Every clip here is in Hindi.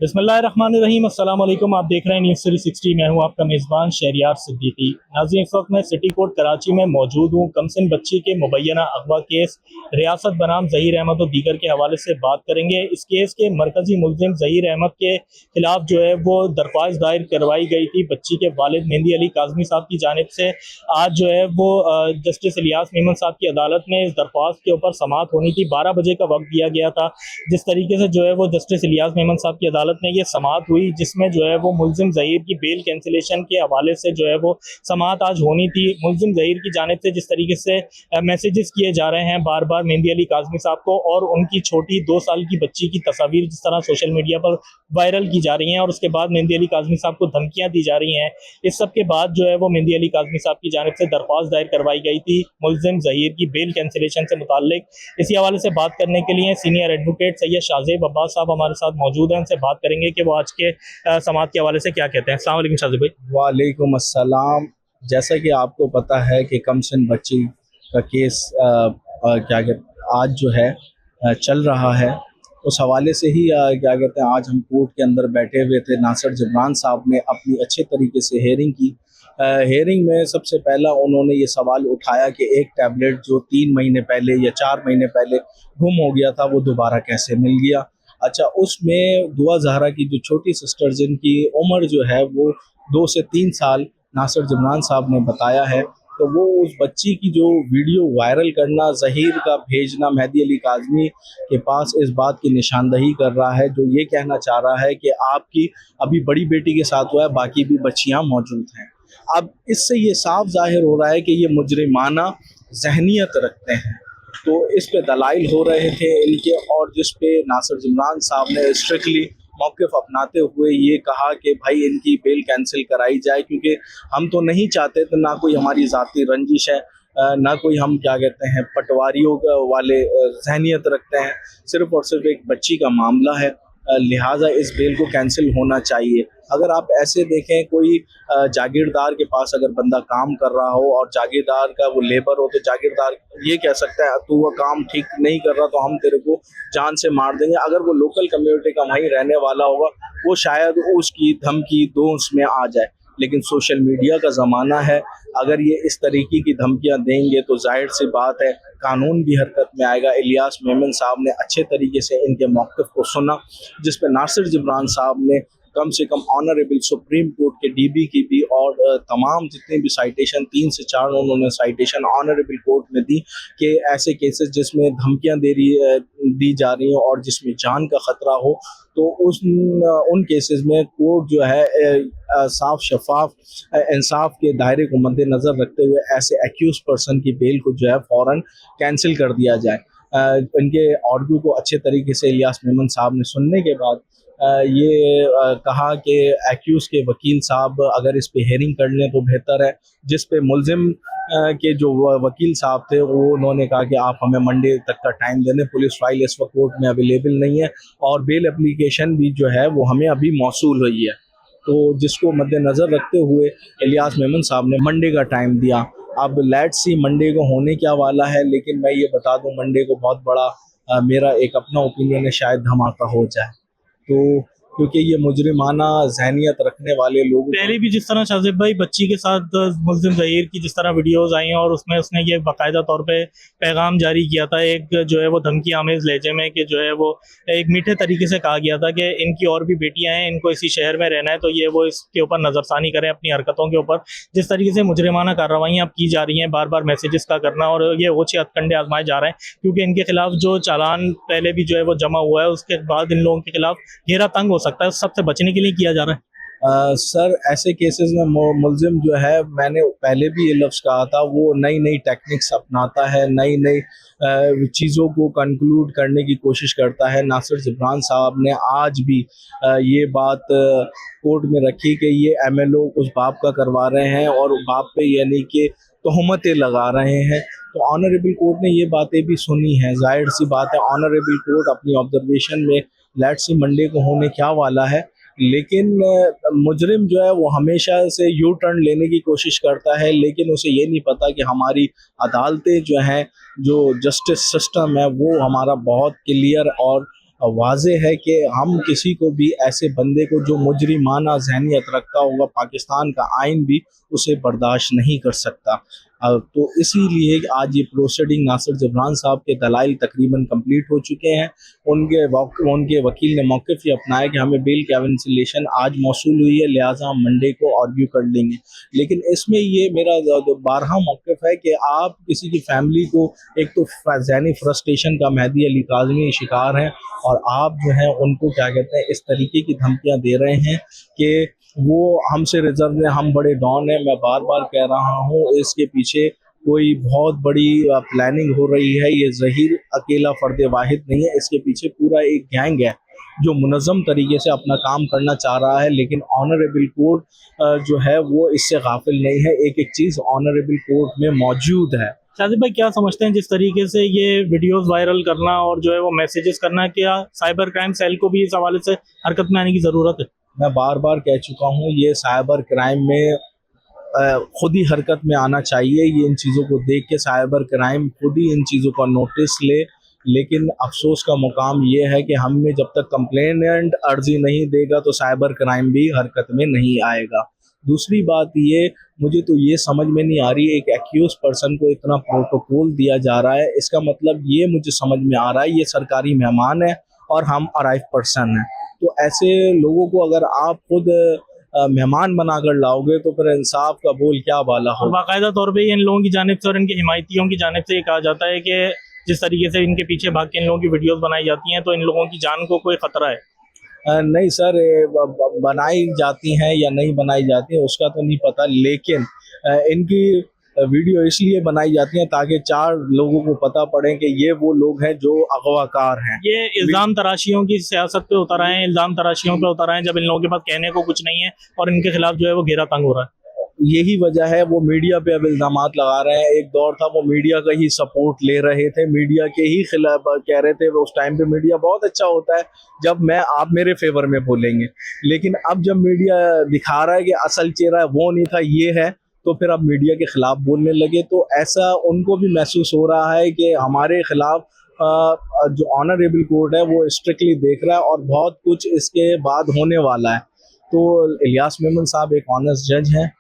बिस्मिल्लाहिर्रहमानिर्रहीम। अस्सलाम वालेकुम। आप देख रहे हैं न्यूज़ 360। मैं हूं आपका मेज़बान शहरियार सिद्दीकी। नाज़रीन, इस वक्त मैं सिटी कोर्ट कराची में मौजूद हूं। कमसिन बच्ची के मुबैना अगवा केस रियासत बनाम ज़हीर अहमद और दीगर के हवाले से बात करेंगे। इस केस के मरकजी मुलजिम ज़हीर अहमद के खिलाफ जो है वो दरख्वास्त दायर करवाई गई थी बच्ची के वालिद मेहंदी अली काज़मी साहब की जानिब से। आज जो है वो जस्टिस इलियास मेमन साहब की अदालत में इस दरख्वास्त के ऊपर समाअत होनी थी। 12 बजे का वक्त दिया गया था। जिस तरीके से जो है वो जस्टिस इलियास मेमन साहब की अदालत में ये समाअत हुई, जिसमें जो है वो मुलजिम ज़हीर की बेल कैंसिलेशन के हवाले से जो है वो समाअत आज होनी थी। मुलजिम ज़हीर की जानिब से जिस तरीके से मैसेजेस किए जा रहे हैं बार बार मेहंदी अली काज़मी साहब को, और उनकी छोटी 2 साल की बच्ची की तस्वीर जिस तरह सोशल मीडिया पर वायरल की जा रही हैं, और उसके बाद मेहंदी अली काज़मी साहब को धमकियां दी जा रही हैं, इस सब के बाद जो है वो मेहंदी अली काज़मी साहब की जानिब से दरख्वास्त दायर करवाई गई थी मुलजिम ज़हीर की बेल कैंसिलेशन से मुताल्लिक। इसी हवाले से बात करने के लिए सीनियर एडवोकेट सैयद शाहजेब अब्बास साहब हमारे साथ मौजूद हैं। उनसे बात करेंगे कि वो आज के समाअत के हवाले से क्या कहते हैं। अस्सलाम वालेकुम शाहजेब भाई। वालेकुम अस्सलाम। जैसा कि आपको पता है कि कमसिन बच्ची का केस क्या कहते आज जो है चल रहा है। उस हवाले से ही क्या कहते हैं आज हम कोर्ट के अंदर बैठे हुए थे। नासिर जबरान साहब ने अपनी अच्छे तरीके से हेयरिंग की। हेयरिंग में सबसे पहला उन्होंने ये सवाल उठाया कि एक टैबलेट जो 3 महीने पहले या 4 महीने पहले गुम हो गया था वो दोबारा कैसे मिल गया। अच्छा, उसमें दुआ जहरा की जो छोटी सिस्टर जिनकी उम्र जो है वो 2 से 3 साल, नासिर जमरान साहब ने बताया है। तो वो उस बच्ची की जो वीडियो वायरल करना, ज़हीर का भेजना मेहदी अली काज़मी के पास, इस बात की निशानदही कर रहा है, जो ये कहना चाह रहा है कि आपकी अभी बड़ी बेटी के साथ हुआ है, बाकी भी बच्चियां मौजूद हैं। अब इससे ये साफ जाहिर हो रहा है कि ये मुजरिमाना जहनीत रखते हैं। तो इस पे दलाइल हो रहे थे इनके, और जिस पे नासिर जमरान साहब ने स्ट्रिक्टली मौक़िफ़ अपनाते हुए ये कहा कि भाई इनकी बेल कैंसिल कराई जाए, क्योंकि हम तो नहीं चाहते, तो ना कोई हमारी ज़ाती रंजिश है, ना कोई हम क्या कहते हैं पटवारियों वाले जहनीत रखते हैं। सिर्फ़ और सिर्फ एक बच्ची का मामला है, लिहाजा इस बेल को कैंसिल होना चाहिए। अगर आप ऐसे देखें, कोई जागीरदार के पास अगर बंदा काम कर रहा हो और जागीरदार का वो लेबर हो, तो जागीरदार ये कह सकता है तू वो काम ठीक नहीं कर रहा तो हम तेरे को जान से मार देंगे। अगर वो लोकल कम्युनिटी का वहीं रहने वाला होगा, वो शायद उसकी धमकी दो उसमें आ जाए। लेकिन सोशल मीडिया का ज़माना है, अगर ये इस तरीके की धमकियां देंगे तो जाहिर सी बात है कानून भी हरकत में आएगा। इलियास मेमन साहब ने अच्छे तरीके से इनके मौक़िफ़ को सुना, जिस पर नासिर जबरान साहब ने कम से कम ऑनरेबल सुप्रीम कोर्ट के डीबी की भी, और तमाम जितने भी साइटेशन 3 से 4 उन्होंने साइटेशन ऑनरेबल कोर्ट में दी कि ऐसे केसेस जिसमें धमकियां दी जा रही हैं और जिसमें जान का ख़तरा हो, तो उन केसेस में कोर्ट जो है साफ शफाफ इंसाफ के दायरे को मद्देनज़र रखते हुए ऐसे एक्यूज पर्सन की बेल को जो है फ़ौरन कैंसिल कर दिया जाए। इनके ऑर्डर को अच्छे तरीके से इलियास मेमन साहब ने सुनने के बाद ये कहा कि एक्यूज के वकील साहब अगर इस पे हेयरिंग कर लें तो बेहतर है। जिस पे मुलजिम के जो वकील साहब थे वो उन्होंने कहा कि आप हमें मंडे तक का टाइम दे दें, पुलिस फाइल इस वक्त कोर्ट में अवेलेबल नहीं है और बेल एप्लीकेशन भी जो है वो हमें अभी मौसूल हुई है। तो जिसको मद्देनज़र रखते हुए इलियास मेमन साहब ने मंडे का टाइम दिया। अब लेट्स सी मंडे को होने क्या वाला है, लेकिन मैं ये बता दूं मंडे को बहुत बड़ा मेरा एक अपना ओपिनियन है, शायद धमाका हो जाए। तो क्योंकि ये मुजरिमाना जहनीत रखने वाले लोगों पहले भी जिस तरह शाहजेब भाई बच्ची के साथ मुलजिम ज़हीर की जिस तरह वीडियोस आई हैं, और उसमें उसने ये बाकायदा तौर पे पैगाम जारी किया था, एक जो है वो धमकी आमेज लहजे में, कि जो है वो एक मीठे तरीके से कहा गया था कि इनकी और भी बेटियां हैं, इनको इसी शहर में रहना है, तो ये वो इसके ऊपर नज़रसानी करें अपनी हरकतों के ऊपर। जिस तरीके से मुजरिमाना कार्रवाइयाँ अब की जा रही हैं, बार बार मैसेजेस का करना, और ये ओछे हथकंडे आजमाए जा रहे हैं, क्योंकि इनके खिलाफ जो चालान पहले भी जो है वो जमा हुआ है, उसके बाद इन लोगों के खिलाफ घेरा तंग हो सकता है। उस सबसे बचने के लिए किया जा रहा है। सर, ऐसे केसेस में मुलजिम जो है, मैंने पहले भी ये लफ्ज़ कहा था, वो नई नई टेक्निक्स अपनाता है, नई नई चीज़ों को कंक्लूड करने की कोशिश करता है। नासिर जबरान साहब ने आज भी ये बात कोर्ट में रखी कि ये एमएलओ उस बाप का करवा रहे हैं और बाप पे यानी कि तोहमतें लगा रहे हैं। तो ऑनरेबल कोर्ट ने ये बातें भी सुनी हैं। जाहिर सी बात है ऑनरेबल कोर्ट अपनी ऑब्जर्वेशन में लेट्स सी मंडे को होने क्या वाला है, लेकिन मुजरिम जो है वो हमेशा से यू टर्न लेने की कोशिश करता है, लेकिन उसे ये नहीं पता कि हमारी अदालतें जो हैं, जो जस्टिस सिस्टम है, वो हमारा बहुत क्लियर और वाज़े है कि हम किसी को भी ऐसे बंदे को जो मुजरिमाना ज़हनियत रखता होगा, पाकिस्तान का आइन भी उसे बर्दाश्त नहीं कर सकता। तो इसीलिए आज ये प्रोसीडिंग नासिर जबरान साहब के दलाइल तकरीबन कंप्लीट हो चुके हैं। उनके वकील ने मौक़िफ़ ये अपनाया कि हमें बेल कैंसिलेशन आज मौसूल हुई है, लिहाजा हम मंडे को आर्ग्यू कर लेंगे। लेकिन इसमें ये मेरा 12वां मौक़िफ़ है कि आप किसी की फैमिली को एक तो ज़हनी फ्रस्ट्रेशन का मेहदी अली काज़मी शिकार हैं, और आप जो है उनको क्या कहते हैं इस तरीके की धमकियां दे रहे हैं कि वो हमसे रिजर्व में, हम बड़े डॉन हैं। मैं बार बार कह रहा हूँ इसके पीछे कोई बहुत बड़ी प्लानिंग हो रही है। ये ज़हीर अकेला फ़र्द वाहिद नहीं है, इसके पीछे पूरा एक गैंग है जो मुनज़्ज़म तरीके से अपना काम करना चाह रहा है। लेकिन ऑनरेबल कोर्ट जो है वो इससे गाफिल नहीं है। एक एक चीज़ ऑनरेबल कोर्ट में मौजूद है। शाजिब भाई, क्या समझते हैं जिस तरीके से ये वीडियोस वायरल करना और जो है वो मैसेजेस करना, क्या साइबर क्राइम सेल को भी इस हवाले से हरकत में आने की ज़रूरत है? मैं बार बार कह चुका हूँ, ये साइबर क्राइम में खुद ही हरकत में आना चाहिए। ये इन चीज़ों को देख के साइबर क्राइम खुद ही इन चीज़ों का नोटिस ले। लेकिन अफसोस का मुकाम ये है कि हम में जब तक कंप्लेनेंट अर्जी नहीं देगा तो साइबर क्राइम भी हरकत में नहीं आएगा। दूसरी बात ये, मुझे तो ये समझ में नहीं आ रही है, एक एक्यूज पर्सन को इतना प्रोटोकॉल दिया जा रहा है, इसका मतलब ये मुझे समझ में आ रहा है ये सरकारी मेहमान है और हम अराइव पर्सन हैं। तो ऐसे लोगों को अगर आप खुद मेहमान बनाकर लाओगे तो फिर इंसाफ का बोल क्या बाला और हो। बाकायदा तौर पे इन लोगों की जानिब से और इनके हिमायतियों की जानिब से ये कहा जाता है कि जिस तरीके से इनके पीछे भाग के इन लोगों की वीडियोस बनाई जाती हैं तो इन लोगों की जान को कोई खतरा है। नहीं सर, बनाई जाती हैं या नहीं बनाई जाती हैं उसका तो नहीं पता, लेकिन इनकी वीडियो इसलिए बनाई जाती हैं ताकि 4 लोगों को पता पड़े कि ये वो लोग हैं जो अगवाकार हैं। ये इल्ज़ाम तराशियों की सियासत पे उतर आए हैं, इल्ज़ाम तराशियों पे उतर आए हैं जब इन लोगों के पास कहने को कुछ नहीं है और इनके खिलाफ जो है वो घेरा तंग हो रहा है। यही वजह है वो मीडिया पे अब इल्जामात लगा रहे हैं। एक दौर था वो मीडिया का ही सपोर्ट ले रहे थे, मीडिया के ही खिलाफ कह रहे थे। उस टाइम पे मीडिया बहुत अच्छा होता है जब आप मेरे फेवर में बोलेंगे, लेकिन अब जब मीडिया दिखा रहा है कि असल चेहरा वो नहीं था ये है, तो फिर अब मीडिया के खिलाफ बोलने लगे। तो ऐसा उनको भी महसूस हो रहा है कि हमारे खिलाफ जो ऑनरेबल कोर्ट है वो स्ट्रिक्टली देख रहा है और बहुत कुछ इसके बाद होने वाला है। तो इलियास मेमन साहब एक ऑनेस्ट जज हैं,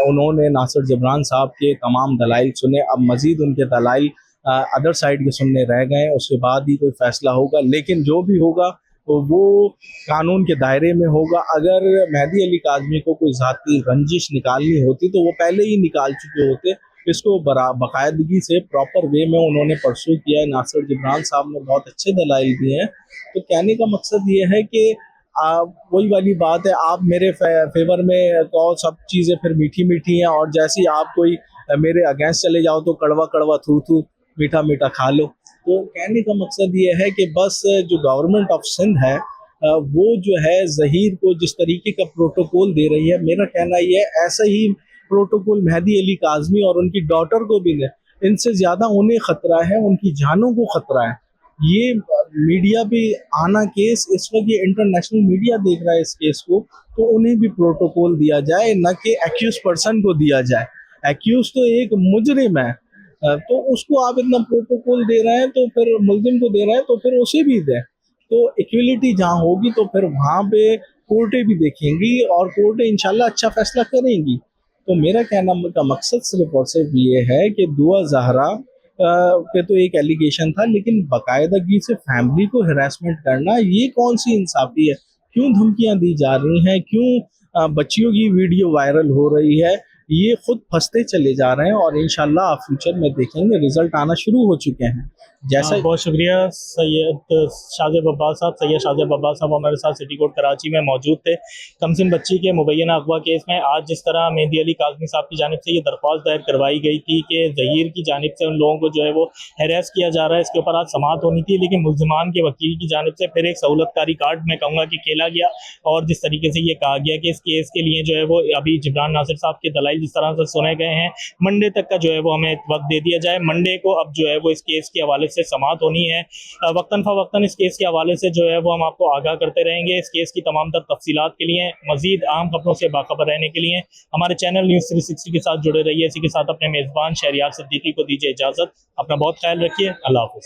उन्होंने नासिर जबरान साहब के तमाम दलाइल सुने। अब मज़ीद उनके दलाइल अदर साइड के सुनने रह गए, उसके बाद ही कोई फ़ैसला होगा। लेकिन जो भी होगा तो वो कानून के दायरे में होगा। अगर मेहदी अली काज़मी को कोई ज़ाती रंजिश निकालनी होती तो वो पहले ही निकाल चुके होते। इसको बाकायदगी से प्रॉपर वे में उन्होंने परसू किया है। नासिर जबरान साहब ने बहुत अच्छे दलाइल दिए हैं। तो कहने का मकसद ये है कि वही वाली बात है, आप मेरे फेवर में कहो सब चीज़ें फिर मीठी मीठी हैं, और जैसे ही आप कोई मेरे अगेंस्ट चले जाओ तो कड़वा कड़वा थू थू मीठा मीठा खा लो। तो कहने का मकसद ये है कि बस जो गवर्नमेंट ऑफ सिंध है वो जो है ज़हीर को जिस तरीके का प्रोटोकॉल दे रही है, मेरा कहना ये है ऐसा ही प्रोटोकॉल मेहदी अली काज़मी और उनकी डॉटर को भी दे। इनसे ज़्यादा उन्हें ख़तरा है, उनकी जानों को ख़तरा है। ये मीडिया पे आना केस इस वक्त ये इंटरनेशनल मीडिया देख रहा है इस केस को, तो उन्हें भी प्रोटोकॉल दिया जाए, न कि एक्यूज पर्सन को दिया जाए। एक्यूज तो एक मुजरिम है, तो उसको आप इतना प्रोटोकॉल दे रहे हैं, तो फिर मुलजिम को दे रहे हैं तो फिर उसे भी दें। तो इक्वलिटी जहाँ होगी तो फिर वहाँ पे कोर्टें भी देखेंगी और कोर्टें इंशाल्लाह अच्छा फैसला करेंगी। तो मेरा कहना का मकसद सिर्फ और सिर्फ ये है कि दुआ ज़हरा पे तो एक एलिगेशन था, लेकिन बाकायदगी से फैमिली को हरासमेंट करना ये कौन सी इंसाफी है? क्यों धमकियां दी जा रही हैं? क्यों बच्चियों की वीडियो वायरल हो रही है? ये खुद फंसते चले जा रहे हैं और इंशाल्लाह आप फ्यूचर में देखेंगे रिजल्ट आना शुरू हो चुके हैं। जैसा बहुत शुक्रिया सैयद शाजिब अब्बास साहब। सैयद शाजिब अब्बास साहब हमारे साथ सिटी कोर्ट कराची में मौजूद थे। कमसिन बच्ची के मुबैना अगवा केस में आज जिस तरह मेहदी अली काज़मी साहब की जानिब से ये दरख्वास्त दायर करवाई गई थी कि ज़हीर की जानिब से उन लोगों को जो है वो हैरेस किया जा रहा है, इसके ऊपर आज समाअत होनी थी, लेकिन मुल्ज़िमान के वकील की जानिब से फिर एक सहूलतकारी कार्ड मैं कहूँगा कि खेला गया और जिस तरीके से ये कहा गया कि इस केस के लिए जो है वो अभी जिब्रान नासिर साहब के दलाइल जिस तरह से सुने गए हैं, मंडे तक का जो है वो हमें वक्त दे दिया जाए। मंडे को अब जो है वो इस केस के हवाले से समाअत होनी है। वक्तन फ़वक्तन इस केस के हवाले से जो है वो हम आपको आगाह करते रहेंगे। इस केस की तमाम तर तफसीलात के लिए, मज़ीद अहम खबरों से बाखबर रहने के लिए हमारे चैनल न्यूज़ 360 के साथ जुड़े रहिए। इसी के साथ अपने मेज़बान शहरियार सिद्दीकी को दीजिए इजाज़त। अपना बहुत ख्याल रखिए। अल्लाह हाफ़िज़।